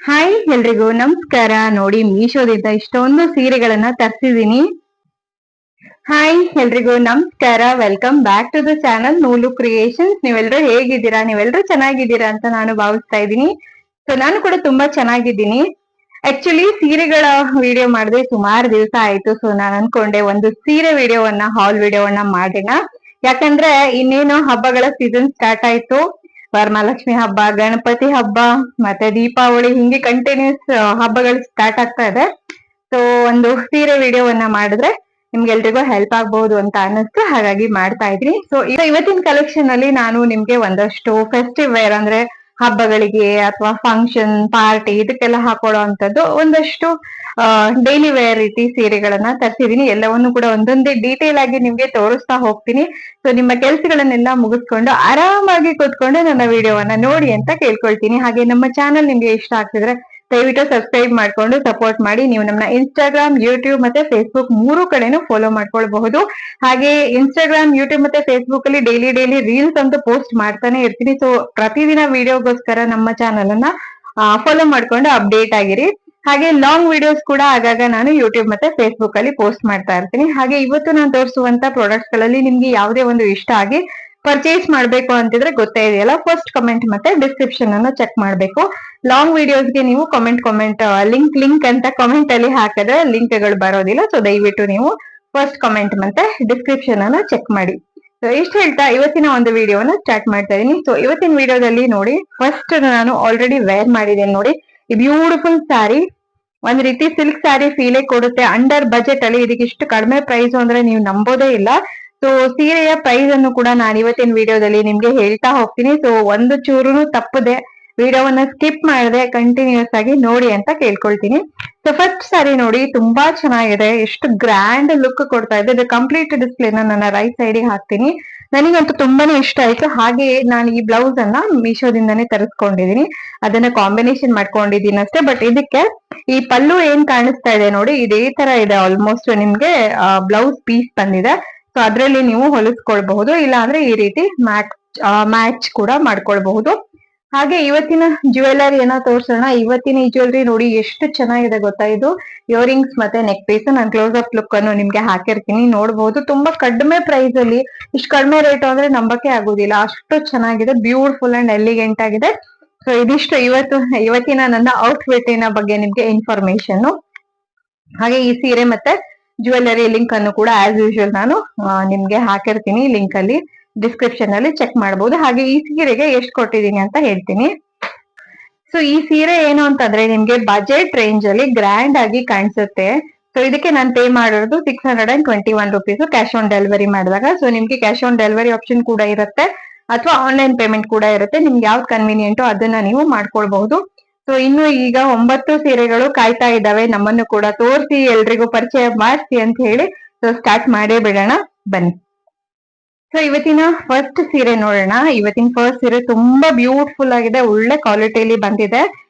Hi ಎಲ್ರಿಗೂ ನಮಸ್ಕಾರ. ನೋಡಿ ಮೀಶೋದಿಂದ ಇಷ್ಟೊಂದು ಸೀರೆಗಳನ್ನ ತರ್ಸಿದೀನಿ. ಹಾಯ್ ಎಲ್ರಿಗೂ ನಮಸ್ಕಾರ, welcome back to the channel Noolu Creations. ನೀವೆಲ್ಲರೂ ಹೇಗಿದ್ದೀರಾ? ನೀವೆಲ್ಲರೂ ಚೆನ್ನಾಗಿದ್ದೀರಾ ಅಂತ ನಾನು ಭಾವಿಸ್ತಾ ಇದ್ದೀನಿ. ಸೊ ನಾನು ಕೂಡ ತುಂಬಾ ಚೆನ್ನಾಗಿದ್ದೀನಿ. ಆಕ್ಚುಲಿ ಸೀರೆಗಳ ವಿಡಿಯೋ ಮಾಡಿದ್ರೆ ಸುಮಾರು ದಿವಸ ಆಯ್ತು. ಸೊ ನಾನು ಅನ್ಕೊಂಡೆ ಒಂದು ಸೀರೆ ವಿಡಿಯೋವನ್ನ, ಹಾಲ್ ವಿಡಿಯೋವನ್ನ ಮಾಡೋಣ. ಯಾಕಂದ್ರೆ ಇನ್ನೇನು ಹಬ್ಬಗಳ ಸೀಸನ್ ಸ್ಟಾರ್ಟ್ ಆಯ್ತು. ವರಮಹಾಲಕ್ಷ್ಮಿ ಹಬ್ಬ, ಗಣಪತಿ ಹಬ್ಬ, ಮತ್ತೆ ದೀಪಾವಳಿ, ಹಿಂಗೆ ಕಂಟಿನ್ಯೂಸ್ ಹಬ್ಬಗಳು ಸ್ಟಾರ್ಟ್ ಆಗ್ತಾ ಇದೆ. ಸೊ ಒಂದು ಸೀರೆ ವಿಡಿಯೋವನ್ನ ಮಾಡಿದ್ರೆ ನಿಮ್ಗೆಲ್ರಿಗೂ ಹೆಲ್ಪ್ ಆಗ್ಬಹುದು ಅಂತ ಅನ್ನಿಸ್ತು, ಹಾಗಾಗಿ ಮಾಡ್ತಾ ಇದ್ರಿ. ಸೊ ಇವತ್ತಿನ ಕಲೆಕ್ಷನ್ ಅಲ್ಲಿ ನಾನು ನಿಮ್ಗೆ ಒಂದಷ್ಟು ಫೆಸ್ಟಿವ್ ವೇರ್ ಅಂದ್ರೆ ಹಬ್ಬಗಳಿಗೆ ಅಥವಾ ಫಂಕ್ಷನ್ ಪಾರ್ಟಿ ಇದಕ್ಕೆಲ್ಲ ಹಾಕೊಳ್ಳೋ ಅಂತದ್ದು ಒಂದಷ್ಟು ಡೈಲಿ ವೇರ್ ರೀತಿ ಸೀರೆಗಳನ್ನ ತರಿಸಿದೀನಿ. ಎಲ್ಲವನ್ನು ಕೂಡ ಒಂದೊಂದೇ ಡೀಟೇಲ್ ಆಗಿ ನಿಮ್ಗೆ ತೋರಿಸ್ತಾ ಹೋಗ್ತೀನಿ. ಸೊ ನಿಮ್ಮ ಕೆಲ್ಸಗಳನ್ನೆಲ್ಲ ಮುಗಿಸ್ಕೊಂಡು ಆರಾಮಾಗಿ ಕೂತ್ಕೊಂಡು ನನ್ನ ವಿಡಿಯೋವನ್ನ ನೋಡಿ ಅಂತ ಕೇಳ್ಕೊಳ್ತೀನಿ. ಹಾಗೆ ನಮ್ಮ ಚಾನಲ್ ನಿಮ್ಗೆ ಇಷ್ಟ ಆಗ್ತಿದ್ರೆ ದಯವಿಟ್ಟು ಸಬ್ಸ್ಕ್ರೈಬ್ ಮಾಡ್ಕೊಂಡು ಸಪೋರ್ಟ್ ಮಾಡಿ. ನೀವು ನಮ್ಮ ಇನ್ಸ್ಟಾಗ್ರಾಮ್, ಯೂಟ್ಯೂಬ್ ಮತ್ತೆ ಫೇಸ್ಬುಕ್ ಮೂರು ಕಡೆನೂ ಫಾಲೋ ಮಾಡ್ಕೊಳ್ಬಹುದು. ಹಾಗೆ ಇನ್ಸ್ಟಾಗ್ರಾಮ್, ಯೂಟ್ಯೂಬ್ ಮತ್ತೆ ಫೇಸ್ಬುಕ್ ಅಲ್ಲಿ ಡೈಲಿ ರೀಲ್ಸ್ ಅಂತೂ ಪೋಸ್ಟ್ ಮಾಡ್ತಾನೆ ಇರ್ತೀನಿ. ಸೊ ಪ್ರತಿದಿನ ವಿಡಿಯೋಗೋಸ್ಕರ ನಮ್ಮ ಚಾನಲ್ ಅನ್ನ ಫಾಲೋ ಮಾಡ್ಕೊಂಡು ಅಪ್ಡೇಟ್ ಆಗಿರಿ. ಹಾಗೆ ಲಾಂಗ್ ವಿಡಿಯೋಸ್ ಕೂಡ ಆಗಾಗ ನಾನು ಯೂಟ್ಯೂಬ್ ಮತ್ತೆ ಫೇಸ್ಬುಕ್ ಅಲ್ಲಿ ಪೋಸ್ಟ್ ಮಾಡ್ತಾ ಇರ್ತೀನಿ. ಹಾಗೆ ಇವತ್ತು ನಾನು ತೋರಿಸುವಂತ ಪ್ರಾಡಕ್ಟ್ಸ್ ಗಳಲ್ಲಿ ನಿಮ್ಗೆ ಯಾವುದೇ ಒಂದು ಇಷ್ಟ ಆಗಿ ಪರ್ಚೇಸ್ ಮಾಡ್ಬೇಕು ಅಂತಿದ್ರೆ ಗೊತ್ತೇ ಇದೆಯಲ್ಲ, ಫಸ್ಟ್ ಕಮೆಂಟ್ ಮತ್ತೆ ಡಿಸ್ಕ್ರಿಪ್ಷನ್ ಅನ್ನ ಚೆಕ್ ಮಾಡ್ಬೇಕು. ಲಾಂಗ್ ವಿಡಿಯೋಸ್ಗೆ ನೀವು ಕಮೆಂಟ್ ಲಿಂಕ್ ಅಂತ ಕಮೆಂಟ್ ಅಲ್ಲಿ ಹಾಕಿದ್ರೆ ಲಿಂಕ್ ಗಳು ಬರೋದಿಲ್ಲ. ಸೊ ದಯವಿಟ್ಟು ನೀವು ಫಸ್ಟ್ ಕಮೆಂಟ್ ಮತ್ತೆ ಡಿಸ್ಕ್ರಿಪ್ಷನ್ ಅನ್ನ ಚೆಕ್ ಮಾಡಿ. ಸೊ ಇಷ್ಟ ಹೇಳ್ತಾ ಇವತ್ತಿನ ಒಂದು ವಿಡಿಯೋನ ಸ್ಟಾರ್ಟ್ ಮಾಡ್ತಾ ಇದೀನಿ. ಸೊ ಇವತ್ತಿನ ವಿಡಿಯೋದಲ್ಲಿ ನೋಡಿ, ಫಸ್ಟ್ ನಾನು ಆಲ್ರೆಡಿ ವೇರ್ ಮಾಡಿದ್ದೇನೆ. ನೋಡಿ ಈ ಬ್ಯೂಟಿಫುಲ್ ಸ್ಯಾರಿ, ಒಂದ್ ರೀತಿ ಸಿಲ್ಕ್ ಸ್ಯಾರಿ ಫೀಲೇ ಕೊಡುತ್ತೆ. ಅಂಡರ್ ಬಜೆಟ್ ಅಲ್ಲಿ ಇದಕ್ಕೆ ಇಷ್ಟು ಕಡಿಮೆ ಪ್ರೈಸ್ ಅಂದ್ರೆ ನೀವು ನಂಬೋದೇ ಇಲ್ಲ. ಸೊ ಸೀರೆಯ ಪ್ರೈಸ್ ಅನ್ನು ಕೂಡ ನಾನು ಇವತ್ತಿನ ವಿಡಿಯೋದಲ್ಲಿ ನಿಮ್ಗೆ ಹೇಳ್ತಾ ಹೋಗ್ತೀನಿ. ಸೊ ಒಂದು ಚೂರುನು ತಪ್ಪದೆ ವಿಡಿಯೋವನ್ನ ಸ್ಕಿಪ್ ಮಾಡದೆ ಕಂಟಿನ್ಯೂಸ್ ಆಗಿ ನೋಡಿ ಅಂತ ಕೇಳ್ಕೊಳ್ತೀನಿ. ಸೊ ಫಸ್ಟ್ ಸ್ಯಾರಿ ನೋಡಿ, ತುಂಬಾ ಚೆನ್ನಾಗಿದೆ, ಎಷ್ಟು ಗ್ರ್ಯಾಂಡ್ ಲುಕ್ ಕೊಡ್ತಾ ಇದೆ. ಇದು ಕಂಪ್ಲೀಟ್ ಡಿಸ್ಪ್ಲೇನ ನನ್ನ ರೈಟ್ ಸೈಡ್ ಹಾಕ್ತೀನಿ. ನನಗಂತೂ ತುಂಬಾನೇ ಇಷ್ಟ ಆಯ್ತು. ಹಾಗೆ ನಾನು ಈ ಬ್ಲೌಸ್ ಅನ್ನ ಮೀಶೋದಿಂದಾನೇ ತರಿಸ್ಕೊಂಡಿದೀನಿ. ಅದನ್ನ ಕಾಂಬಿನೇಷನ್ ಮಾಡ್ಕೊಂಡಿದೀನಿ ಅಷ್ಟೇ. ಬಟ್ ಇದಕ್ಕೆ ಈ ಪಲ್ಲು ಏನ್ ಕಾಣಿಸ್ತಾ ಇದೆ ನೋಡಿ, ಇದೇ ತರ ಇದೆ. ಆಲ್ಮೋಸ್ಟ್ ನಿಮ್ಗೆ ಬ್ಲೌಸ್ ಪೀಸ್ ಬಂದಿದೆ. ಸೊ ಅದ್ರಲ್ಲಿ ನೀವು ಹೊಲಿಸ್ಕೊಳ್ಬಹುದು, ಇಲ್ಲ ಅಂದ್ರೆ ಈ ರೀತಿ ಮ್ಯಾಚ್ ಕೂಡ ಮಾಡ್ಕೊಳ್ಬಹುದು. ಹಾಗೆ ಇವತ್ತಿನ ಜ್ಯುವೆಲರಿ ಏನೋ ತೋರ್ಸೋಣ. ಇವತ್ತಿನ ಈ ಜ್ಯುವೆಲರಿ ನೋಡಿ ಎಷ್ಟು ಚೆನ್ನಾಗಿದೆ ಗೊತ್ತಾ. ಇದು ಇಯರಿಂಗ್ಸ್ ಮತ್ತೆ ನೆಕ್ ಪೀಸ್. ನಾನು ಕ್ಲೋಸ್ ಅಪ್ ಲುಕ್ ಅನ್ನು ನಿಮ್ಗೆ ಹಾಕಿರ್ತೀನಿ, ನೋಡಬಹುದು. ತುಂಬಾ ಕಡಿಮೆ ಪ್ರೈಸ್ ಅಲ್ಲಿ ಇಷ್ಟು ಕಡಿಮೆ ರೇಟ್ ಅಂದ್ರೆ ನಂಬಕ್ಕೆ ಆಗುದಿಲ್ಲ, ಅಷ್ಟು ಚೆನ್ನಾಗಿದೆ. ಬ್ಯೂಟಿಫುಲ್ ಅಂಡ್ ಎಲಿಗೆಂಟ್ ಆಗಿದೆ. ಸೊ ಇದಿಷ್ಟು ಇವತ್ತಿನ ನನ್ನ ಔಟ್ಫಿಟ್ ಬಗ್ಗೆ ನಿಮ್ಗೆ ಇನ್ಫಾರ್ಮೇಶನ್. ಹಾಗೆ ಈ ಸೀರೆ ಮತ್ತೆ ಜ್ಯುವೆಲರಿ ಲಿಂಕ್ ಅನ್ನು ಕೂಡ ಆಸ್ ಯೂಶುವಲ್ ನಾನು ನಿಮ್ಗೆ ಹಾಕಿರ್ತೀನಿ ಲಿಂಕ್ ಅಲ್ಲಿ, ಡಿಸ್ಕ್ರಿಪ್ಷನ್ ಅಲ್ಲಿ ಚೆಕ್ ಮಾಡಬಹುದು. ಹಾಗೆ ಈ ಸೀರೆಗೆ ಎಷ್ಟು ಕೊಟ್ಟಿದ್ದೀನಿ ಅಂತ ಹೇಳ್ತೀನಿ. ಸೊ ಈ ಸೀರೆ ಏನು ಅಂತಂದ್ರೆ ನಿಮ್ಗೆ ಬಜೆಟ್ ರೇಂಜ್ ಅಲ್ಲಿ ಗ್ರ್ಯಾಂಡ್ ಆಗಿ ಕಾಣಿಸುತ್ತೆ. ಸೊ ಇದಕ್ಕೆ ನಾನು ಪೇ ಮಾಡಿರೋದು 621 ರುಪೀಸ್ ಕ್ಯಾಶ್ ಆನ್ ಡೆಲಿವರಿ ಮಾಡಿದಾಗ. ಸೊ ನಿಮ್ಗೆ ಕ್ಯಾಶ್ ಆನ್ ಡೆಲಿವರಿ ಆಪ್ಷನ್ ಕೂಡ ಇರುತ್ತೆ, ಅಥವಾ ಆನ್ಲೈನ್ ಪೇಮೆಂಟ್ ಕೂಡ ಇರುತ್ತೆ. ನಿಮ್ಗೆ ಯಾವ್ದು ಕನ್ವೀನಿಯಂಟು ಅದನ್ನ ನೀವು ಮಾಡ್ಕೊಳ್ಬಹುದು. ಸೊ ಇನ್ನು ಈಗ 9 ಸೀರೆಗಳು ಕಾಯ್ತಾ ಇದ್ದಾವೆ ನಮ್ಮನ್ನು ಕೂಡ ತೋರಿಸಿ ಎಲ್ರಿಗೂ ಪರಿಚಯ ಮಾಡಿಸಿ ಅಂತ ಹೇಳಿ. ಸೊ ಸ್ಟಾರ್ಟ್ ಮಾಡೇ ಬಿಡೋಣ ಬನ್ನಿ. ಸೊ ಇವತ್ತಿನ ಫಸ್ಟ್ ಸೀರೆ ನೋಡೋಣ. ಇವತ್ತಿನ ಫಸ್ಟ್ ಸೀರೆ ತುಂಬಾ ಬ್ಯೂಟಿಫುಲ್ ಆಗಿದೆ, ಒಳ್ಳೆ ಕ್ವಾಲಿಟಿಯಲ್ಲಿ ಬಂದಿದೆ.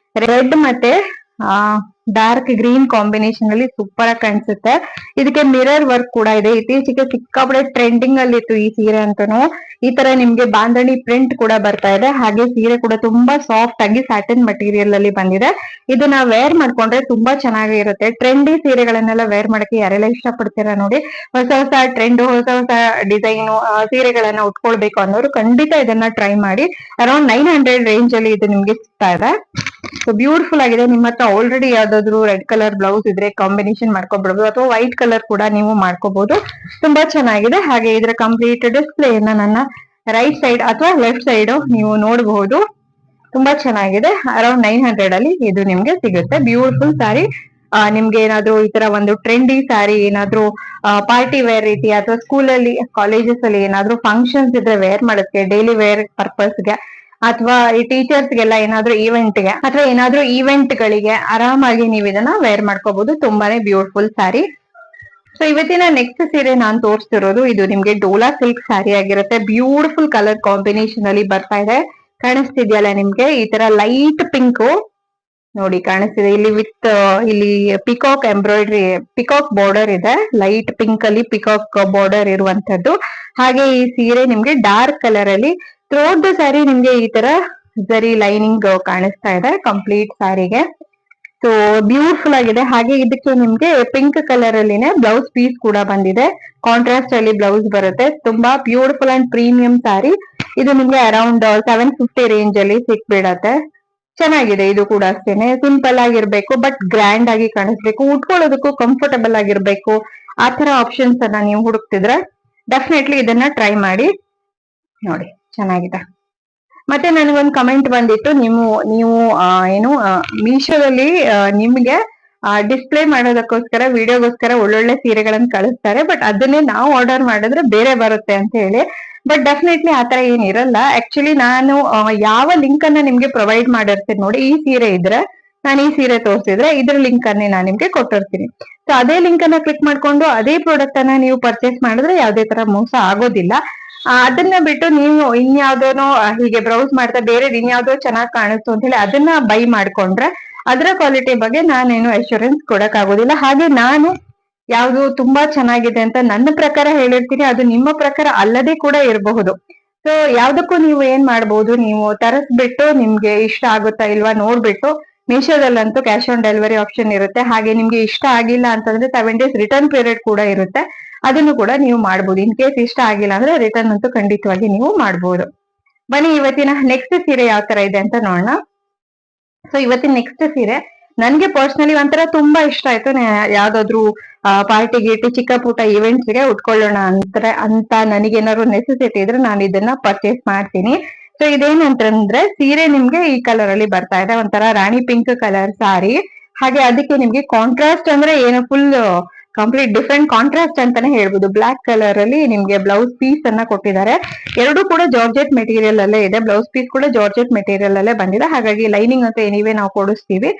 ರೆಡ್ ಮತ್ತೆ ಡಾರ್ಕ್ ಗ್ರೀನ್ ಕಾಂಬಿನೇಷನ್ ಅಲ್ಲಿ ಸೂಪರ್ ಆಗಿ ಕಾಣಿಸುತ್ತೆ. ಇದಕ್ಕೆ ಮಿರರ್ ವರ್ಕ್ ಕೂಡ ಇದೆ. ಇತ್ತೀಚೆಗೆ ಸಿಕ್ಕಾಪಡೆ ಟ್ರೆಂಡಿಂಗ್ ಅಲ್ಲಿ ಇತ್ತು ಈ ಸೀರೆ ಅಂತನೂ. ಈ ತರ ನಿಮ್ಗೆ ಬಾಂಧಣಿ ಪ್ರಿಂಟ್ ಕೂಡ ಬರ್ತಾ ಇದೆ. ಹಾಗೆ ಸೀರೆ ಕೂಡ ತುಂಬಾ ಸಾಫ್ಟ್ ಆಗಿ ಸ್ಯಾಟಿನ್ ಮಟೀರಿಯಲ್ ಅಲ್ಲಿ ಬಂದಿದೆ. ಇದನ್ನ ವೇರ್ ಮಾಡ್ಕೊಂಡ್ರೆ ತುಂಬಾ ಚೆನ್ನಾಗಿರುತ್ತೆ. ಟ್ರೆಂಡಿ ಸೀರೆಗಳನ್ನೆಲ್ಲ ವೇರ್ ಮಾಡಕ್ಕೆ ಯಾರೆಲ್ಲ ಇಷ್ಟಪಡ್ತೀರಾ ನೋಡಿ, ಹೊಸ ಹೊಸ ಟ್ರೆಂಡ್, ಹೊಸ ಹೊಸ ಡಿಸೈನ್ ಸೀರೆಗಳನ್ನ ಉಟ್ಕೊಳ್ಬೇಕು ಅನ್ನೋರು ಖಂಡಿತ ಇದನ್ನ ಟ್ರೈ ಮಾಡಿ. ಅರೌಂಡ್ 900 ರೇಂಜ್ ಅಲ್ಲಿ ಇದು ನಿಮ್ಗೆ ಸಿಗ್ತಾ ಇದೆ. ಸೊ ಬ್ಯೂಟಿಫುಲ್ ಆಗಿದೆ. ನಿಮ್ಮ ಹತ್ರ ಆಲ್ರೆಡಿ ಯಾವ್ದಾದ್ರು ರೆಡ್ ಕಲರ್ ಬ್ಲೌಸ್ ಇದ್ರೆ ಕಾಂಬಿನೇಷನ್ ಮಾಡ್ಕೊಬಹುದು, ಅಥವಾ ವೈಟ್ ಕಲರ್ ಕೂಡ ನೀವು ಮಾಡ್ಕೋಬಹುದು. ತುಂಬಾ ಚೆನ್ನಾಗಿದೆ. ಹಾಗೆ ಇದರ ಕಂಪ್ಲೀಟ್ ಡಿಸ್ಪ್ಲೇ ನನ್ನ ರೈಟ್ ಸೈಡ್ ಅಥವಾ ಲೆಫ್ಟ್ ಸೈಡ್ ನೀವು ನೋಡಬಹುದು. ತುಂಬಾ ಚೆನ್ನಾಗಿದೆ. ಅರೌಂಡ್ 900 ಅಲ್ಲಿ ಇದು ನಿಮ್ಗೆ ಸಿಗುತ್ತೆ. ಬ್ಯೂಟಿಫುಲ್ ಸ್ಯಾರಿ. ನಿಮ್ಗೆ ಏನಾದ್ರು ಈ ತರ ಒಂದು ಟ್ರೆಂಡಿ ಸ್ಯಾರಿ, ಏನಾದ್ರು ಪಾರ್ಟಿ ವೇರ್ ರೀತಿ, ಅಥವಾ ಸ್ಕೂಲಲ್ಲಿ ಕಾಲೇಜಸ್ ಅಲ್ಲಿ ಏನಾದ್ರು ಫಂಕ್ಷನ್ಸ್ ಇದ್ರೆ ವೇರ್ ಮಾಡೋದಕ್ಕೆ, ಡೈಲಿ ವೇರ್ ಪರ್ಪಸ್ಗೆ, ಅಥವಾ ಈ ಟೀಚರ್ಸ್ಗೆಲ್ಲ ಏನಾದ್ರು ಈವೆಂಟ್ ಗಳಿಗೆ ಆರಾಮಾಗಿ ನೀವು ಇದನ್ನ ವೇರ್ ಮಾಡ್ಕೋಬಹುದು. ತುಂಬಾನೇ ಬ್ಯೂಟಿಫುಲ್ ಸ್ಯಾರಿ. ಸೊ ಇವತ್ತಿನ ನೆಕ್ಸ್ಟ್ ಸೀರೆ ನಾನ್ ತೋರಿಸ್ತಿರೋದು ಇದು ನಿಮ್ಗೆ ಡೋಲಾ ಸಿಲ್ಕ್ ಸ್ಯಾರಿ ಆಗಿರುತ್ತೆ. ಬ್ಯೂಟಿಫುಲ್ ಕಲರ್ ಕಾಂಬಿನೇಷನ್ ಅಲ್ಲಿ ಬರ್ತಾ ಇದೆ. ಕಾಣಿಸ್ತಿದ್ಯಲ್ಲ ನಿಮ್ಗೆ, ಈ ತರ ಲೈಟ್ ಪಿಂಕ್ ನೋಡಿ ಕಾಣಿಸ್ತಿದೆ. ಇಲ್ಲಿ ಪಿಕಾಕ್ ಎಂಬ್ರಾಯ್ಡ್ರಿ, ಪಿಕಾಕ್ ಬಾರ್ಡರ್ ಇದೆ. ಲೈಟ್ ಪಿಂಕ್ ಅಲ್ಲಿ ಪಿಕಾಕ್ ಬಾರ್ಡರ್ ಇರುವಂತದ್ದು. ಹಾಗೆ ಈ ಸೀರೆ ನಿಮ್ಗೆ ಡಾರ್ಕ್ ಕಲರ್ ಅಲ್ಲಿ ಥ್ರೋಟ್ ದ ಸ್ಯಾರಿ ನಿಮ್ಗೆ ಈ ತರ ಜರಿ ಲೈನಿಂಗ್ ಕಾಣಿಸ್ತಾ ಇದೆ ಕಂಪ್ಲೀಟ್ ಸ್ಯಾರಿಗೆ. ಸೊ ಬ್ಯೂಟಿಫುಲ್ ಆಗಿದೆ. ಹಾಗೆ ಇದಕ್ಕೆ ನಿಮ್ಗೆ ಪಿಂಕ್ ಕಲರ್ ಅಲ್ಲಿನೇ ಬ್ಲೌಸ್ ಪೀಸ್ ಕೂಡ ಬಂದಿದೆ. ಕಾಂಟ್ರಾಸ್ಟ್ ಅಲ್ಲಿ ಬ್ಲೌಸ್ ಬರುತ್ತೆ. ತುಂಬಾ ಬ್ಯೂಟಿಫುಲ್ ಅಂಡ್ ಪ್ರೀಮಿಯಂ ಸ್ಯಾರಿ. ಇದು ನಿಮ್ಗೆ ಅರೌಂಡ್ 750 ರೇಂಜ್ ಅಲ್ಲಿ ಸಿಕ್ಬಿಡತ್ತೆ. ಚೆನ್ನಾಗಿದೆ ಇದು ಕೂಡ ಅಷ್ಟೇನೆ. ಸಿಂಪಲ್ ಆಗಿರ್ಬೇಕು ಬಟ್ ಗ್ರ್ಯಾಂಡ್ ಆಗಿ ಕಾಣಿಸ್ಬೇಕು, ಉಟ್ಕೊಳ್ಳೋದಕ್ಕೂ ಕಂಫರ್ಟಬಲ್ ಆಗಿರ್ಬೇಕು. ಆತರ ಆಪ್ಷನ್ಸ್ ಅನ್ನ ನೀವು ಹುಡುಕ್ತಿದ್ರೆ ಡೆಫಿನೆಟ್ಲಿ ಇದನ್ನ ಟ್ರೈ ಮಾಡಿ ನೋಡಿ, ಚೆನ್ನಾಗಿದೆ. ಮತ್ತೆ ನನಗೊಂದು ಕಮೆಂಟ್ ಬಂದಿತ್ತು, ನೀವು ಏನು ಮೀಶೋದಲ್ಲಿ ನಿಮ್ಗೆ ಡಿಸ್ಪ್ಲೇ ಮಾಡೋದಕ್ಕೋಸ್ಕರ ವಿಡಿಯೋಗೋಸ್ಕರ ಒಳ್ಳೊಳ್ಳೆ ಸೀರೆಗಳನ್ನ ಕಳಿಸ್ತಾರೆ, ಬಟ್ ಅದನ್ನೇ ನಾವು ಆರ್ಡರ್ ಮಾಡಿದ್ರೆ ಬೇರೆ ಬರುತ್ತೆ ಅಂತ ಹೇಳಿ. ಬಟ್ ಡೆಫಿನೆಟ್ಲಿ ಆತರ ಏನಿರಲ್ಲ. ಆಕ್ಚುಲಿ ನಾನು ಯಾವ ಲಿಂಕ್ ಅನ್ನ ನಿಮ್ಗೆ ಪ್ರೊವೈಡ್ ಮಾಡಿರ್ತೀನಿ ನೋಡಿ, ಈ ಸೀರೆ ಇದ್ರೆ ನಾನು ಈ ಸೀರೆ ತೋರಿಸಿದ್ರೆ ಇದ್ರ ಲಿಂಕ್ ಅನ್ನೇ ನಾನು ನಿಮ್ಗೆ ಕೊಟ್ಟಿರ್ತೀನಿ. ಸೊ ಅದೇ ಲಿಂಕ್ ಅನ್ನ ಕ್ಲಿಕ್ ಮಾಡ್ಕೊಂಡು ಅದೇ ಪ್ರಾಡಕ್ಟ್ ಅನ್ನ ನೀವು ಪರ್ಚೇಸ್ ಮಾಡಿದ್ರೆ ಯಾವುದೇ ತರ ಮೋಸ ಆಗೋದಿಲ್ಲ. ಅದನ್ನ ಬಿಟ್ಟು ನೀವು ಇನ್ಯಾವ್ದೋನೋ ಹೀಗೆ ಬ್ರೌಸ್ ಮಾಡ್ತಾ ಬೇರೆ ಇನ್ಯಾವ್ದೋ ಚೆನ್ನಾಗಿ ಕಾಣಿಸ್ತು ಅಂತ ಹೇಳಿ ಅದನ್ನ ಬೈ ಮಾಡ್ಕೊಂಡ್ರೆ ಅದರ ಕ್ವಾಲಿಟಿ ಬಗ್ಗೆ ನಾನೇನು ಅಶ್ಯೂರೆನ್ಸ್ ಕೊಡಕ್ ಆಗೋದಿಲ್ಲ. ಹಾಗೆ ನಾನು ಯಾವ್ದು ತುಂಬಾ ಚೆನ್ನಾಗಿದೆ ಅಂತ ನನ್ನ ಪ್ರಕಾರ ಹೇಳಿರ್ತೀನಿ, ಅದು ನಿಮ್ಮ ಪ್ರಕಾರ ಅಲ್ಲದೆ ಕೂಡ ಇರಬಹುದು. ಸೊ ಯಾವ್ದಕ್ಕೂ ನೀವು ಏನ್ ಮಾಡ್ಬೋದು, ನೀವು ತರಿಸ್ಬಿಟ್ಟು ನಿಮ್ಗೆ ಇಷ್ಟ ಆಗುತ್ತಾ ಇಲ್ವಾ ನೋಡ್ಬಿಟ್ಟು, ಮೀಶೋದಲ್ಲಂತೂ ಕ್ಯಾಶ್ ಆನ್ ಡೆಲಿವರಿ ಆಪ್ಷನ್ ಇರುತ್ತೆ. ಹಾಗೆ ನಿಮ್ಗೆ ಇಷ್ಟ ಆಗಿಲ್ಲ ಅಂತಂದ್ರೆ 7 days ರಿಟರ್ನ್ ಪೀರಿಯಡ್ ಕೂಡ ಇರುತ್ತೆ. ಅದನ್ನು ಕೂಡ ನೀವು ಮಾಡ್ಬೋದು. ಇನ್ ಕೇಸ್ ಇಷ್ಟ ಆಗಿಲ್ಲ ಅಂದ್ರೆ ರಿಟರ್ನ್ ಅಂತೂ ಖಂಡಿತವಾಗಿ ನೀವು ಮಾಡ್ಬೋದು. ಬನ್ನಿ ಇವತ್ತಿನ ನೆಕ್ಸ್ಟ್ ಸೀರೆ ಯಾವ ತರ ಇದೆ ಅಂತ ನೋಡೋಣ. ಸೊ ಇವತ್ತಿನ ನೆಕ್ಸ್ಟ್ ಸೀರೆ ನನ್ಗೆ ಪರ್ಸನಲಿ ಒಂಥರ ತುಂಬಾ ಇಷ್ಟ ಆಯ್ತು. ಯಾವ್ದಾದ್ರು ಪಾರ್ಟಿ ಗೀಟಿ ಚಿಕ್ಕ ಪುಟ್ಟ ಇವೆಂಟ್ಸ್ ಗೆ ಉಟ್ಕೊಳ್ಳೋಣ ಅಂತ ನನಗೇನಾದ್ರು ನೆಸೆಸಿಟಿ ಇದ್ರೆ ನಾನು ಇದನ್ನ ಪರ್ಚೇಸ್ ಮಾಡ್ತೀನಿ. ಸೊ ಇದೇನಂತಂದ್ರೆ ಸೀರೆ ನಿಮ್ಗೆ ಈ ಕಲರ್ ಅಲ್ಲಿ ಬರ್ತಾ ಇದೆ, ಒಂಥರ ರಾಣಿ ಪಿಂಕ್ ಕಲರ್ ಸಾರಿ. ಹಾಗೆ ಅದಕ್ಕೆ ನಿಮ್ಗೆ ಕಾಂಟ್ರಾಸ್ಟ್ ಅಂದ್ರೆ ಏನು ಫುಲ್ ಕಂಪ್ಲೀಟ್ ಡಿಫ್ರೆಂಟ್ ಕಾಂಟ್ರಾಸ್ಟ್ ಅಂತಾನೆ ಹೇಳ್ಬೋದು. ಬ್ಲಾಕ್ ಕಲರ್ ಅಲ್ಲಿ ನಿಮ್ಗೆ ಬ್ಲೌಸ್ ಪೀಸ್ ಅನ್ನ ಕೊಟ್ಟಿದ್ದಾರೆ. ಎರಡು ಕೂಡ ಜಾರ್ಜೆಟ್ ಮೆಟೀರಿಯಲ್ ಅಲ್ಲೇ ಇದೆ. ಬ್ಲೌಸ್ ಪೀಸ್ ಕೂಡ ಜಾರ್ಜೆಟ್ ಮೆಟೀರಿಯಲ್ ಅಲ್ಲೇ ಬಂದಿದೆ. ಹಾಗಾಗಿ ಲೈನಿಂಗ್ ಅಂತ ಏನಿವೆ ನಾವು ಕೊಡಿಸ್ತೀವಿ,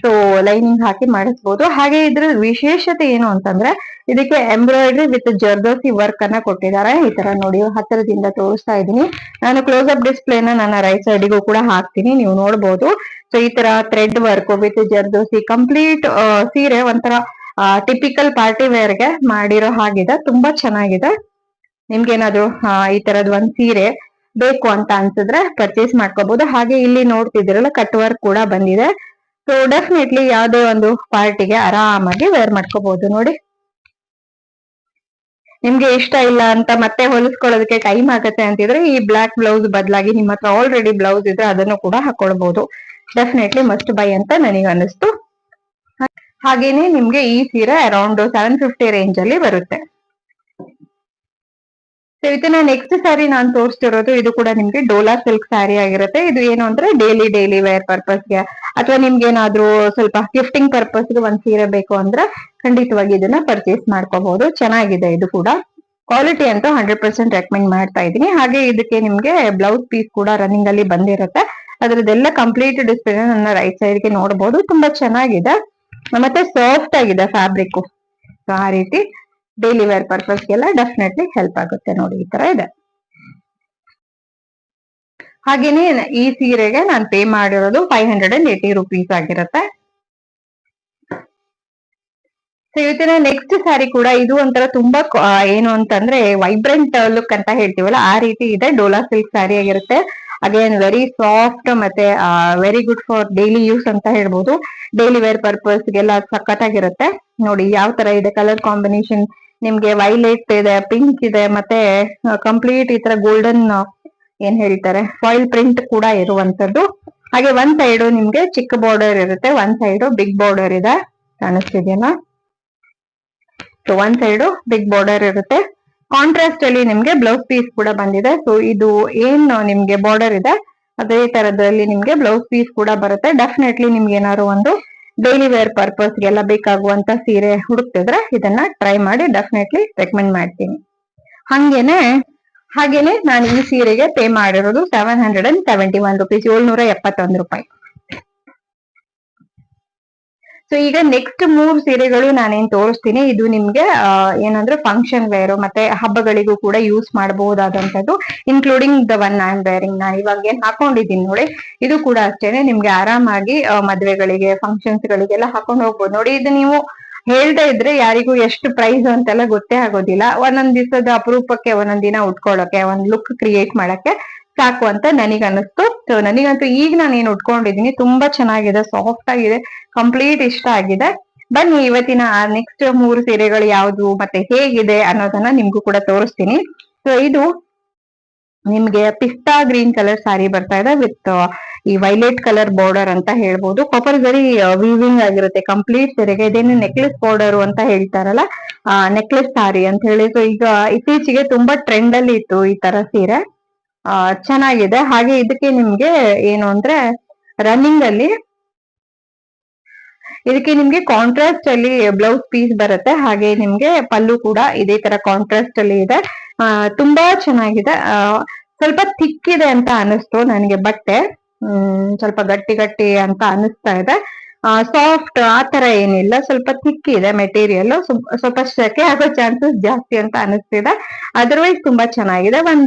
ಸೊ ಲೈನಿಂಗ್ ಹಾಕಿ ಮಾಡಿಸ್ಬೋದು. ಹಾಗೆ ಇದ್ರ ವಿಶೇಷತೆ ಏನು ಅಂತಂದ್ರೆ ಇದಕ್ಕೆ ಎಂಬ್ರಾಯ್ಡ್ರಿ ವಿತ್ ಜರ್ದೋಸಿ ವರ್ಕ್ ಅನ್ನ ಕೊಟ್ಟಿದ್ದಾರೆ. ಈ ತರ ನೋಡಿ ಹತ್ತಿರದಿಂದ ತೋರಿಸ್ತಾ ಇದೀನಿ. ನಾನು ಕ್ಲೋಸ್ ಅಪ್ ಡಿಸ್ಪ್ಲೇನ ನನ್ನ ರೈಟ್ ಸೈಡ್ಗೂ ಕೂಡ ಹಾಕ್ತೀನಿ, ನೀವು ನೋಡ್ಬೋದು. ಸೊ ಈ ತರ thread work with zardozi complete ಸೀರೆ ಒಂಥರ ಟಿಪಿಕಲ್ ಪಾರ್ಟಿ ವೇರ್ ಗೆ ಮಾಡಿರೋ ಹಾಗಿದೆ. ತುಂಬಾ ಚೆನ್ನಾಗಿದೆ. ನಿಮ್ಗೇನಾದ್ರು ಈ ತರದ್ ಒಂದ್ ಸೀರೆ ಬೇಕು ಅಂತ ಅನ್ಸಿದ್ರೆ ಪರ್ಚೇಸ್ ಮಾಡ್ಕೋಬಹುದು. ಹಾಗೆ ಇಲ್ಲಿ ನೋಡ್ತಿದ್ದೀರಲ್ಲ ಕಟ್ ವರ್ಕ್ ಕೂಡ ಬಂದಿದೆ. ಸೊ ಡೆಫಿನೆಟ್ಲಿ ಯಾವ್ದೇ ಒಂದು ಪಾರ್ಟಿಗೆ ಆರಾಮಾಗಿ ವೇರ್ ಮಾಡ್ಕೋಬಹುದು ನೋಡಿ. ನಿಮ್ಗೆ ಇಷ್ಟ ಇಲ್ಲ ಅಂತ ಮತ್ತೆ ಹೊಲಿಸ್ಕೊಳ್ಳೋದಕ್ಕೆ ಟೈಮ್ ಆಗತ್ತೆ ಅಂತಿದ್ರೆ ಈ ಬ್ಲಾಕ್ ಬ್ಲೌಸ್ ಬದಲಾಗಿ ನಿಮ್ಮ ಹತ್ರ ಆಲ್ರೆಡಿ ಬ್ಲೌಸ್ ಇದ್ರೆ ಅದನ್ನು ಕೂಡ ಹಾಕೊಳ್ಬಹುದು. ಡೆಫಿನೆಟ್ಲಿ ಮಸ್ಟ್ ಬೈ ಅಂತ ನನಗೆ ಅನಿಸ್ತು. ಹಾಗೇನೆ ನಿಮ್ಗೆ ಈ ಸೀರೆ ಅರೌಂಡ್ 750 ರೇಂಜ್ ಅಲ್ಲಿ ಬರುತ್ತೆ. ಇದನ್ನ ನೆಕ್ಸ್ಟ್ ಸ್ಯಾರಿ ನಾನು ತೋರಿಸ್ತಿರೋದು ಇದು ಕೂಡ ನಿಮ್ಗೆ ಡೋಲಾ ಸಿಲ್ಕ್ ಸ್ಯಾರಿ ಆಗಿರುತ್ತೆ. ಇದು ಏನು ಅಂದ್ರೆ ಡೈಲಿ ವೇರ್ ಪರ್ಪಸ್ಗೆ ಅಥವಾ ನಿಮ್ಗೆ ಏನಾದ್ರೂ ಸ್ವಲ್ಪ ಗಿಫ್ಟಿಂಗ್ ಪರ್ಪಸ್ಗೆ ಒಂದ್ ಸೀರೆ ಬೇಕು ಅಂದ್ರೆ ಖಂಡಿತವಾಗಿ ಇದನ್ನ ಪರ್ಚೇಸ್ ಮಾಡ್ಕೋಬಹುದು. ಚೆನ್ನಾಗಿದೆ ಇದು ಕೂಡ. ಕ್ವಾಲಿಟಿ ಅಂತೂ 100% ರೆಕಮೆಂಡ್ ಮಾಡ್ತಾ ಇದೀನಿ. ಹಾಗೆ ಇದಕ್ಕೆ ನಿಮ್ಗೆ ಬ್ಲೌಸ್ ಪೀಸ್ ಕೂಡ ರನ್ನಿಂಗ್ ಅಲ್ಲಿ ಬಂದಿರುತ್ತೆ. ಅದ್ರದ್ದೆಲ್ಲ ಕಂಪ್ಲೀಟ್ ಡಿಸ್ಪ್ಲೇ ನನ್ನ ರೈಟ್ ಸೈಡ್ ಗೆ ನೋಡಬಹುದು. ತುಂಬಾ ಚೆನ್ನಾಗಿದೆ ಮತ್ತೆ ಸಾಫ್ಟ್ ಆಗಿದೆ ಫ್ಯಾಬ್ರಿಕ್. ಆ ರೀತಿ ಡೈಲಿ ವೇರ್ ಪರ್ಪಸ್ಗೆಲ್ಲ ಡೆಫಿನೆಟ್ಲಿ ಹೆಲ್ಪ್ ಆಗುತ್ತೆ ನೋಡಿ. ಈ ತರ ಇದೆ. ಹಾಗೇನೆ ಈ ಸೀರೆಗೆ ನಾನು ಪೇ ಮಾಡಿರೋದು 580 ರುಪೀಸ್ ಆಗಿರುತ್ತೆ. ಸೊ ಇವತ್ತಿನ ನೆಕ್ಸ್ಟ್ ಸ್ಯಾರಿ ಕೂಡ ಇದು ಒಂಥರ ತುಂಬಾ ಏನು ಅಂತಂದ್ರೆ ವೈಬ್ರೆಂಟ್ ಲುಕ್ ಅಂತ ಹೇಳ್ತೀವಲ್ಲ ಆ ರೀತಿ ಇದೆ. ಡೋಲಾ ಸಿಲ್ಕ್ ಸ್ಯಾರಿ ಆಗಿರುತ್ತೆ. ಅಗೇನ್ ವೆರಿ ಸಾಫ್ಟ್ ಮತ್ತೆ very good for daily use ಅಂತ ಹೇಳ್ಬೋದು. ಡೈಲಿ ವೇರ್ ಪರ್ಪಸ್ಗೆಲ್ಲ ಸಖತ್ತಾಗಿರುತ್ತೆ ನೋಡಿ. ಯಾವ ತರ ಇದೆ ಕಲರ್ ಕಾಂಬಿನೇಷನ್, ನಿಮ್ಗೆ ವೈಲೆಟ್ ಇದೆ, ಪಿಂಕ್ ಇದೆ, ಮತ್ತೆ ಕಂಪ್ಲೀಟ್ ಈ ತರ ಗೋಲ್ಡನ್ ಏನ್ ಹೇಳ್ತಾರೆ ಫಾಯಿಲ್ ಪ್ರಿಂಟ್ ಕೂಡ ಇರುವಂತದ್ದು. ಹಾಗೆ ಒಂದ್ ಸೈಡ್ ನಿಮ್ಗೆ ಚಿಕ್ಕ ಬಾರ್ಡರ್ ಇರುತ್ತೆ, ಒಂದ್ ಸೈಡ್ ಬಿಗ್ ಬಾರ್ಡರ್ ಇದೆ. ಕಾಣಿಸ್ತಿದೆಯಲ್ಲ? ಸೊ ಒಂದ್ ಸೈಡ್ ಬಿಗ್ ಬಾರ್ಡರ್ ಇರುತ್ತೆ. ಕಾಂಟ್ರಾಸ್ಟ್ ಅಲ್ಲಿ ನಿಮ್ಗೆ ಬ್ಲೌಸ್ ಪೀಸ್ ಕೂಡ ಬಂದಿದೆ. ಸೊ ಇದು ಏನ್ ನಿಮ್ಗೆ ಬಾರ್ಡರ್ ಇದೆ ಅದೇ ತರದಲ್ಲಿ ನಿಮ್ಗೆ ಬ್ಲೌಸ್ ಪೀಸ್ ಕೂಡ ಬರುತ್ತೆ. ಡೆಫಿನೆಟ್ಲಿ ನಿಮ್ಗೆ ಏನಾದ್ರು ಒಂದು ಡೈಲಿ ವೇರ್ ಪರ್ಪಸ್ಗೆಲ್ಲ ಬೇಕಾಗುವಂತ ಸೀರೆ ಹುಡುಕ್ತಿದ್ರೆ ಇದನ್ನ ಟ್ರೈ ಮಾಡಿ, ಡೆಫಿನೆಟ್ಲಿ ರೆಕಮೆಂಡ್ ಮಾಡ್ತೀನಿ. ಹಾಗೇನೆ ನಾನು ಈ ಸೀರೆಗೆ ಪೇ ಮಾಡಿರೋದು 771 ರುಪೀಸ್, 771 ರೂಪಾಯಿ. ಸೊ ಈಗ ನೆಕ್ಸ್ಟ್ 3 ಸೀರೆಗಳು ನಾನೇನ್ ತೋರಿಸ್ತೀನಿ ಇದು ನಿಮ್ಗೆ ಏನಂದ್ರೆ ಫಂಕ್ಷನ್ ವೇರ್ ಮತ್ತೆ ಹಬ್ಬಗಳಿಗೂ ಕೂಡ ಯೂಸ್ ಮಾಡಬಹುದಾದಂತದ್ದು, including the one I am wearing. ನಾನು ಇವಾಗ ಏನ್ ಹಾಕೊಂಡಿದ್ದೀನಿ ನೋಡಿ, ಇದು ಕೂಡ ಅಷ್ಟೇನೆ ನಿಮ್ಗೆ ಆರಾಮಾಗಿ ಮದ್ವೆಗಳಿಗೆ ಫಂಕ್ಷನ್ಸ್ ಗಳಿಗೆಲ್ಲ ಹಾಕೊಂಡು ಹೋಗ್ಬೋದು ನೋಡಿ. ಇದು ನೀವು ಹೇಳ್ತಾ ಇದ್ರೆ ಯಾರಿಗೂ ಎಷ್ಟು ಪ್ರೈಸ್ ಅಂತೆಲ್ಲ ಗೊತ್ತೇ ಆಗೋದಿಲ್ಲ. ಒಂದೊಂದ್ ದಿವಸದ ಅಪರೂಪಕ್ಕೆ ಒಂದೊಂದ್ ದಿನ ಉಟ್ಕೊಳ್ಳೋಕೆ ಒಂದ್ ಲುಕ್ ಕ್ರಿಯೇಟ್ ಮಾಡಕ್ಕೆ ಸಾಕು ಅಂತ ನನಗ್ ಅನಿಸ್ತು. ಸೊ ನನಗಂತೂ ಈಗ ನಾನು ಏನ್ ಉಟ್ಕೊಂಡಿದೀನಿ ತುಂಬಾ ಚೆನ್ನಾಗಿದೆ, ಸಾಫ್ಟ್ ಆಗಿದೆ, ಕಂಪ್ಲೀಟ್ ಇಷ್ಟ ಆಗಿದೆ. ಬನ್ನಿ ಇವತ್ತಿನ ನೆಕ್ಸ್ಟ್ 3 ಸೀರೆಗಳು ಯಾವ್ದು ಮತ್ತೆ ಹೇಗಿದೆ ಅನ್ನೋದನ್ನ ನಿಮ್ಗೂ ಕೂಡ ತೋರಿಸ್ತೀನಿ. ಸೊ ಇದು ನಿಮ್ಗೆ ಪಿಸ್ತಾ ಗ್ರೀನ್ ಕಲರ್ ಸಾರಿ ಬರ್ತಾ ಇದೆ ವಿತ್ ಈ ವೈಲೆಟ್ ಕಲರ್ ಬಾರ್ಡರ್ ಅಂತ ಹೇಳ್ಬೋದು. ಕಾಪರ್ ಜರಿ ವೀವಿಂಗ್ ಆಗಿರುತ್ತೆ ಕಂಪ್ಲೀಟ್ ಸೀರೆಗೆ. ಇದೇನು ನೆಕ್ಲೆಸ್ ಬಾರ್ಡರ್ ಅಂತ ಹೇಳ್ತಾರಲ್ಲ, ನೆಕ್ಲೆಸ್ ಸಾರಿ ಅಂತ ಹೇಳಿ. ಸೊ ಈಗ ಇತ್ತೀಚೆಗೆ ತುಂಬಾ ಟ್ರೆಂಡ್ ಅಲ್ಲಿ ಇತ್ತು ಈ ತರ ಸೀರೆ. ಚೆನ್ನಾಗಿದೆ. ಹಾಗೆ ಇದಕ್ಕೆ ನಿಮ್ಗೆ ಏನು ಅಂದ್ರೆ ರನ್ನಿಂಗ್ ಅಲ್ಲಿ ಇದಕ್ಕೆ ನಿಮ್ಗೆ ಕಾಂಟ್ರಾಸ್ಟ್ ಅಲ್ಲಿ ಬ್ಲೌಸ್ ಪೀಸ್ ಬರುತ್ತೆ. ಹಾಗೆ ನಿಮ್ಗೆ ಪಲ್ಲು ಕೂಡ ಇದೇ ತರ ಕಾಂಟ್ರಾಸ್ಟ್ ಅಲ್ಲಿ ಇದೆ. ತುಂಬಾ ಚೆನ್ನಾಗಿದೆ. ಸ್ವಲ್ಪ ಥಿಕ್ ಇದೆ ಅಂತ ಅನಿಸ್ತು ನನಗೆ ಬಟ್ಟೆ. ಸ್ವಲ್ಪ ಗಟ್ಟಿ ಗಟ್ಟಿ ಅಂತ ಅನಿಸ್ತಾ ಇದೆ. ಸಾಫ್ಟ್ ಆ ತರ ಏನಿಲ್ಲ, ಸ್ವಲ್ಪ ಥಿಕ್ ಇದೆ ಮೆಟೀರಿಯಲ್. ಸ್ವಲ್ಪ ಸೆಕೆ ಆಗೋ ಚಾನ್ಸಸ್ ಜಾಸ್ತಿ ಅಂತ ಅನಿಸ್ತಿದೆ. ಅದರ್ವೈಸ್ ತುಂಬಾ ಚೆನ್ನಾಗಿದೆ.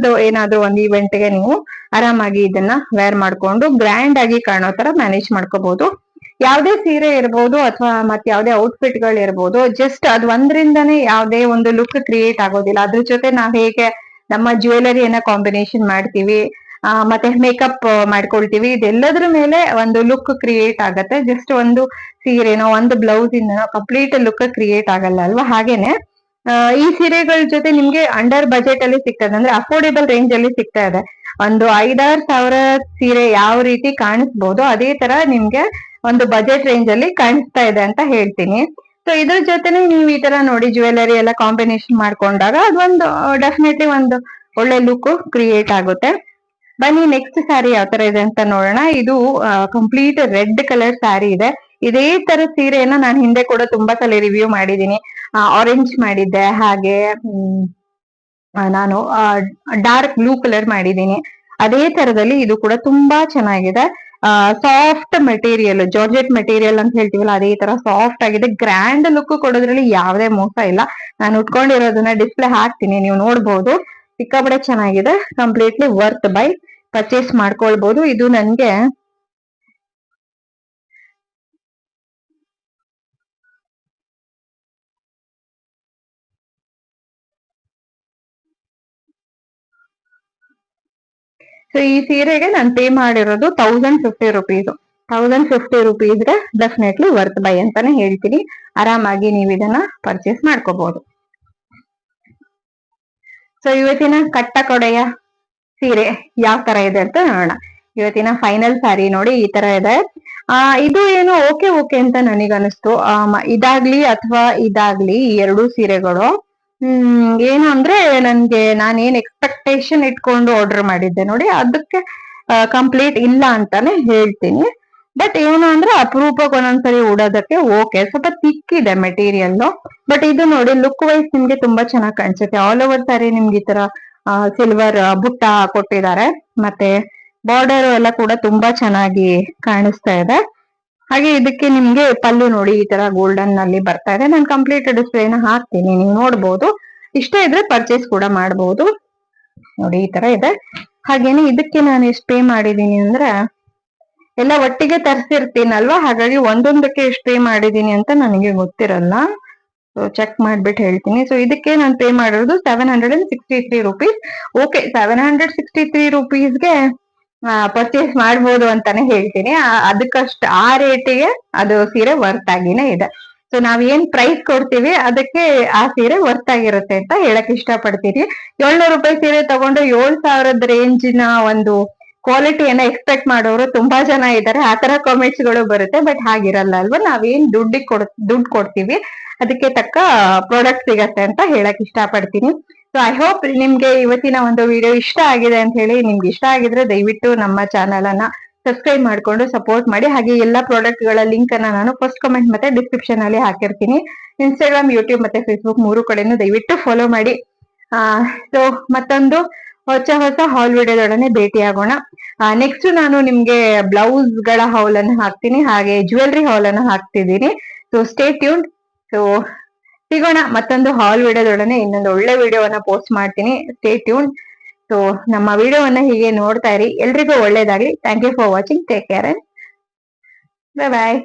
ಏನಾದ್ರೂ ಒಂದು ಇವೆಂಟ್ ಗೆ ನೀವು ಆರಾಮಾಗಿ ಇದನ್ನ ವೇರ್ ಮಾಡ್ಕೊಂಡು ಗ್ರ್ಯಾಂಡ್ ಆಗಿ ಕಾಣೋ ತರ ಮ್ಯಾನೇಜ್ ಮಾಡ್ಕೋಬಹುದು. ಯಾವ್ದೇ ಸೀರೆ ಇರ್ಬೋದು ಅಥವಾ ಮತ್ತೆ ಯಾವ್ದೇ ಔಟ್ಫಿಟ್ ಗಳು ಇರ್ಬೋದು, ಜಸ್ಟ್ ಅದ್ ಒಂದ್ರಿಂದಾನೇ ಯಾವ್ದೇ ಒಂದು ಲುಕ್ ಕ್ರಿಯೇಟ್ ಆಗೋದಿಲ್ಲ. ಅದ್ರ ಜೊತೆ ನಾವ್ ಹೇಗೆ ನಮ್ಮ ಜ್ಯುವೆಲರಿಯನ್ನ ಕಾಂಬಿನೇಷನ್ ಮಾಡ್ತೀವಿ, ಮತ್ತೆ ಮೇಕಪ್ ಮಾಡ್ಕೊಳ್ತೀವಿ, ಇದೆಲ್ಲದ್ರ ಮೇಲೆ ಒಂದು ಲುಕ್ ಕ್ರಿಯೇಟ್ ಆಗತ್ತೆ. ಜಸ್ಟ್ ಒಂದು ಸೀರೆನೋ ಒಂದು ಬ್ಲೌಸ್ ಇಂದನೋ ಕಂಪ್ಲೀಟ್ ಲುಕ್ ಕ್ರಿಯೇಟ್ ಆಗಲ್ಲ ಅಲ್ವಾ. ಹಾಗೇನೆ ಈ ಸೀರೆಗಳ ಜೊತೆ ನಿಮ್ಗೆ ಅಂಡರ್ ಬಜೆಟ್ ಅಲ್ಲಿ ಸಿಗ್ತದೆ, ಅಂದ್ರೆ ಅಫೋರ್ಡೆಬಲ್ ರೇಂಜ್ ಅಲ್ಲಿ ಸಿಗ್ತಾ ಇದೆ. ಒಂದು 5-6 ಸಾವಿರ ಸೀರೆ ಯಾವ ರೀತಿ ಕಾಣಿಸ್ಬೋದು ಅದೇ ತರ ನಿಮ್ಗೆ ಒಂದು ಬಜೆಟ್ ರೇಂಜ್ ಅಲ್ಲಿ ಕಾಣಿಸ್ತಾ ಇದೆ ಅಂತ ಹೇಳ್ತೀನಿ. ಸೊ ಇದ್ರ ಜೊತೆನೆ ನೀವು ಈ ತರ ನೋಡಿ ಜ್ಯುವೆಲರಿ ಎಲ್ಲ ಕಾಂಬಿನೇಷನ್ ಮಾಡ್ಕೊಂಡಾಗ ಅದೊಂದು ಡೆಫಿನೆಟ್ಲಿ ಒಂದು ಒಳ್ಳೆ ಲುಕ್ ಕ್ರಿಯೇಟ್ ಆಗುತ್ತೆ. ಬನ್ನಿ ನೆಕ್ಸ್ಟ್ ಸ್ಯಾರಿ ಯಾವ ತರ ಇದೆ ಅಂತ ನೋಡೋಣ. ಇದು ಕಂಪ್ಲೀಟ್ ರೆಡ್ ಕಲರ್ ಸ್ಯಾರಿ ಇದೆ. ಇದೇ ತರ ಸೀರೆಯನ್ನ ನಾನು ಹಿಂದೆ ಕೂಡ ತುಂಬಾ ಸಲ ರಿವ್ಯೂ ಮಾಡಿದೀನಿ. ಆರೆಂಜ್ ಮಾಡಿದ್ದೆ, ಹಾಗೆ ನಾನು ಡಾರ್ಕ್ ಬ್ಲೂ ಕಲರ್ ಮಾಡಿದೀನಿ. ಅದೇ ತರದಲ್ಲಿ ಇದು ಕೂಡ ತುಂಬಾ ಚೆನ್ನಾಗಿದೆ. ಸಾಫ್ಟ್ ಮೆಟೀರಿಯಲ್, ಜಾರ್ಜೆಟ್ ಮೆಟೀರಿಯಲ್ ಅಂತ ಹೇಳ್ತೀವಲ್ಲ ಅದೇ ತರ ಸಾಫ್ಟ್ ಆಗಿದೆ. ಗ್ರ್ಯಾಂಡ್ ಲುಕ್ ಕೊಡೋದ್ರಲ್ಲಿ ಯಾವುದೇ ಮೋಸ ಇಲ್ಲ. ನಾನು ಉಟ್ಕೊಂಡಿರೋದನ್ನ ಡಿಸ್ಪ್ಲೇ ಹಾಕ್ತೀನಿ, ನೀವು ನೋಡ್ಬೋದು. ಸಿಕ್ಕಾಪಟ್ಟೆ ಚೆನ್ನಾಗಿದೆ, ಕಂಪ್ಲೀಟ್ಲಿ ವರ್ತ್ ಬೈ, ಪರ್ಚೇಸ್ ಮಾಡ್ಕೊಳ್ಬಹುದು. ಇದು ನನ್ಗೆ ಸೊ ಈ ಸೀರೆಗೆ ನಾನು ಪೇ ಮಾಡಿರೋದು 1050 ರುಪೀಸ್. 1050 ರುಪೀಸ್ಗೆ ಡೆಫಿನೆಟ್ಲಿ ವರ್ತ್ ಬೈ ಅಂತಾನೆ ಹೇಳ್ತೀನಿ. ಆರಾಮಾಗಿ ನೀವು ಇದನ್ನ ಪರ್ಚೇಸ್ ಮಾಡ್ಕೋಬಹುದು. ಸೊ ಇವತ್ತಿನ ಕಟ್ಟ ಕೊಡೆಯ ಸೀರೆ ಯಾವ ತರ ಇದೆ ಅಂತ ನೋಡೋಣ. ಇವತ್ತಿನ ಫೈನಲ್ ಸ್ಯಾರಿ ನೋಡಿ ಈ ತರ ಇದೆ. ಇದು ಏನು ಓಕೆ ಓಕೆ ಅಂತ ನನಗನ್ನಿಸ್ತು. ಇದಾಗ್ಲಿ ಅಥವಾ ಇದಾಗ್ಲಿ ಈ ಎರಡೂ ಸೀರೆಗಳು ಏನು ಅಂದ್ರೆ ನಾನೇನ್ ಎಕ್ಸ್ಪೆಕ್ಟೇಷನ್ ಇಟ್ಕೊಂಡು ಆರ್ಡರ್ ಮಾಡಿದ್ದೆ ನೋಡಿ ಅದಕ್ಕೆ ಕಂಪ್ಲೀಟ್ ಇಲ್ಲ ಅಂತಾನೆ ಹೇಳ್ತೀನಿ. ಬಟ್ ಏನು ಅಂದ್ರೆ ಅಪರೂಪಕ್ಕೆ ಒಂದೊಂದ್ಸರಿ ಉಡೋದಕ್ಕೆ ಓಕೆ, ಸ್ವಲ್ಪ ಥಿಕ್ ಇದೆ ಮೆಟೀರಿಯಲ್. ಬಟ್ ಇದು ನೋಡಿ ಲುಕ್ ವೈಸ್ ನಿಮ್ಗೆ ತುಂಬಾ ಚೆನ್ನಾಗಿ ಕಾಣಿಸುತ್ತೆ. ಆಲ್ ಓವರ್ ಸ್ಯಾರಿ ನಿಮ್ಗೆ ಈ ತರ ಸಿಲ್ವರ್ ಬುಟ್ಟ ಕೊಟ್ಟಿದ್ದಾರೆ, ಮತ್ತೆ ಬಾರ್ಡರ್ ಎಲ್ಲ ಕೂಡ ತುಂಬಾ ಚೆನ್ನಾಗಿ ಕಾಣಿಸ್ತಾ ಇದೆ. ಹಾಗೆ ಇದಕ್ಕೆ ನಿಮ್ಗೆ ಪಲ್ಲು ನೋಡಿ ಈ ತರ ಗೋಲ್ಡನ್ ನಲ್ಲಿ ಬರ್ತಾ ಇದೆ. ನಾನು ಕಂಪ್ಲೀಟ್ ಡಿಸ್ಪ್ಲೇನ ಹಾಕ್ತೀನಿ, ನೀವು ನೋಡ್ಬೋದು. ಇಷ್ಟ ಇದ್ರೆ ಪರ್ಚೇಸ್ ಕೂಡ ಮಾಡಬಹುದು. ನೋಡಿ ಈ ತರ ಇದೆ. ಹಾಗೇನೆ ಇದಕ್ಕೆ ನಾನು ಎಷ್ಟು ಪೇ ಮಾಡಿದೀನಿ ಅಂದ್ರೆ, ಎಲ್ಲ ಒಟ್ಟಿಗೆ ತರಿಸಿರ್ತೀನಲ್ವಾ, ಹಾಗಾಗಿ ಒಂದೊಂದಕ್ಕೆ ಎಷ್ಟು ಪೇ ಮಾಡಿದೀನಿ ಅಂತ ನನಗೆ ಗೊತ್ತಿರಲ್ಲ. ಸೊ ಚೆಕ್ ಮಾಡ್ಬಿಟ್ಟು ಹೇಳ್ತೀನಿ. ಸೊ ಇದಕ್ಕೆ ನಾನು ಪೇ ಮಾಡಿರೋದು 763 ರುಪೀಸ್. ಓಕೆ, 763 ರುಪೀಸ್ಗೆ ಪರ್ಚೇಸ್ ಮಾಡ್ಬೋದು ಅಂತಾನೆ ಹೇಳ್ತೀನಿ. ಅದಕ್ಕಷ್ಟು ಆ ರೇಟಿಗೆ ಅದು ಸೀರೆ ವರ್ತ್ ಆಗಿನೇ ಇದೆ. ಸೊ ನಾವ್ ಏನ್ ಪ್ರೈಸ್ ಕೊಡ್ತೀವಿ ಅದಕ್ಕೆ ಆ ಸೀರೆ ವರ್ತ್ ಆಗಿರುತ್ತೆ ಅಂತ ಹೇಳಕ್ ಇಷ್ಟಪಡ್ತೀನಿ. 700 ರೂಪಾಯಿ ಸೀರೆ ತಗೊಂಡು 7,000 ರೇಂಜಿನ ಒಂದು ಕ್ವಾಲಿಟಿಯನ್ನ ಎಕ್ಸ್ಪೆಕ್ಟ್ ಮಾಡೋರು ತುಂಬಾ ಜನ ಇದ್ದಾರೆ. ಆ ತರ ಕಾಮೆಂಟ್ಸ್ ಗಳು ಬರುತ್ತೆ. ಬಟ್ ಹಾಗಿರಲ್ಲ ಅಲ್ವಾ, ನಾವೇನ್ ದುಡ್ಡು ಕೊಡ್ತೀವಿ ಅದಕ್ಕೆ ತಕ್ಕ ಪ್ರಾಡಕ್ಟ್ ಸಿಗತ್ತೆ ಅಂತ ಹೇಳಕ್ ಇಷ್ಟಪಡ್ತೀನಿ. ಸೊ ಐ ಹೋಪ್ ನಿಮ್ಗೆ ಇವತ್ತಿನ ಒಂದು ವಿಡಿಯೋ ಇಷ್ಟ ಆಗಿದೆ ಅಂತ ಹೇಳಿ. ನಿಮ್ಗೆ ಇಷ್ಟ ಆಗಿದ್ರೆ ದಯವಿಟ್ಟು ನಮ್ಮ ಚಾನಲ್ ಅನ್ನ ಸಬ್ಸ್ಕ್ರೈಬ್ ಮಾಡ್ಕೊಂಡು ಸಪೋರ್ಟ್ ಮಾಡಿ. ಹಾಗೆ ಎಲ್ಲಾ ಪ್ರಾಡಕ್ಟ್ ಗಳ ಲಿಂಕ್ ಅನ್ನ ನಾನು ಫಸ್ಟ್ ಕಮೆಂಟ್ ಮತ್ತೆ ಡಿಸ್ಕ್ರಿಪ್ಷನ್ ಅಲ್ಲಿ ಹಾಕಿರ್ತೀನಿ. ಇನ್ಸ್ಟಾಗ್ರಾಮ್, ಯೂಟ್ಯೂಬ್ ಮತ್ತೆ ಫೇಸ್ಬುಕ್ 3 ಕಡೆನೂ ದಯವಿಟ್ಟು ಫಾಲೋ ಮಾಡಿ. ಸೊ ಮತ್ತೊಂದು ಹೊಸ ಹಾಲ್ ವಿಡಿಯೋದೊಡನೆ ಭೇಟಿ ಆಗೋಣ. ನೆಕ್ಸ್ಟ್ ನಾನು ನಿಮ್ಗೆ ಬ್ಲೌಸ್ ಗಳ ಹಾಲ್ ಅನ್ನು ಹಾಕ್ತೀನಿ, ಹಾಗೆ ಜ್ಯುವೆಲ್ರಿ ಹಾಲ್ ಅನ್ನು ಹಾಕ್ತಿದ್ದೀನಿ. So stay tune. ಸೊ ಸಿಗೋಣ ಮತ್ತೊಂದು ಹಾಲ್ ವಿಡಿಯೋದೊಡನೆ. ಇನ್ನೊಂದು ಒಳ್ಳೆ ವಿಡಿಯೋವನ್ನ ಪೋಸ್ಟ್ ಮಾಡ್ತೀನಿ. Stay tune. ಸೊ ನಮ್ಮ ವಿಡಿಯೋವನ್ನ ಹೀಗೆ ನೋಡ್ತಾ ಇರಿ. ಎಲ್ರಿಗೂ ಒಳ್ಳೇದಾಗ್ಲಿ. Thank you for watching. Take care and bye bye.